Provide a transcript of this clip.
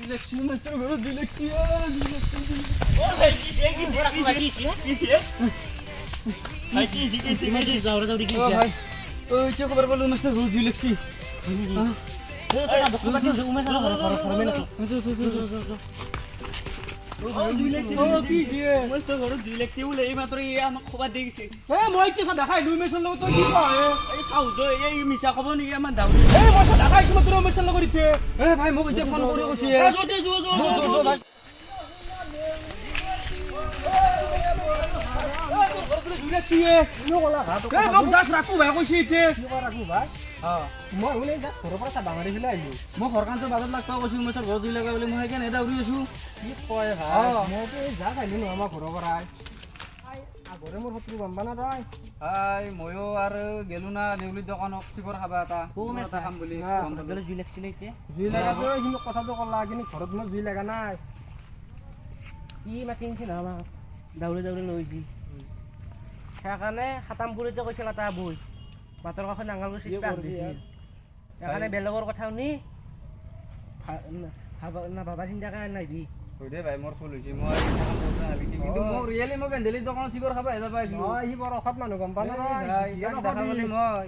Dyslexia, master ঘৰত dyslexia, ও ভাই কি বড় কি কি ভাই কি মাৰি যাও ৰে কি অ ভাই ঐ কি খবৰ পালো মাster ঘৰত dyslexia এটা বকু বাকি উমে সারা ঘর মেলা ও কি দিয়ে মাস্টার ঘর দিলেছি বলে এই মাত্র এই আমাক খবর দিয়ে গেছে এ মই কি দেখাই দুই মেছৰ লগত তই কি কয় এই খাও তো এই মিছা খবৰ নি আমাৰ দাও এ মই দেখাইছো মই তোৰ মেছৰ লগত ইতে এ ভাই মোক এতিয়া ফোন কৰি কৈছে এ জোতে জো ভাই dyslexia নো কলা ঘাট এ মোক জাষ্ট ৰাখো ভাই কৈছে ইতে কি ৰাখো ভাই মই শুনে যা ঘৰৰ পৰা চাবা মাৰি ফেলাই আহিলো মই ঘৰকানতে বাজাত লাগতা কৈছিল মই তোৰ ঘৰত দিলে বুলি মই কেনে এটা উৰি আছো কি কয় ভাই মইতো যা খাইলো নহয় আমাৰ ঘৰৰ পৰাই আগৰে মোৰ শত্ৰু গম না তই আই ময়ো আৰু গেলো না দেউলিৰ দোকানত চিপৰ খাবা এটা এটা খাম বুলি গলে জুলেক্স লেতে জুই লাগাতো কিন্তু কথাটো কলা কিন্তু ঘৰত মই জুই লাগা নাই কি মাতিনছি না আমা দাউলে দাউলে লইছি সেখানে খাতামপুরিতে কইছিল এটা বই মাতৰ কাষত নাঙাল গৈ চিষ্টা দিছিল এখানে বেলেগৰ কথা শুনি ভাবা চিন্তা কৰা নাই দি হৈ দে ভাই মোৰ ফুল হৈছে মই কিন্তু মোক ৰিয়েলি মই গেন্দেলিৰ দোকানত চিপৰ খাবা এটা পাইছো মই সি বৰ অসৎ মানুহ গম পা না দেখাবলৈ মই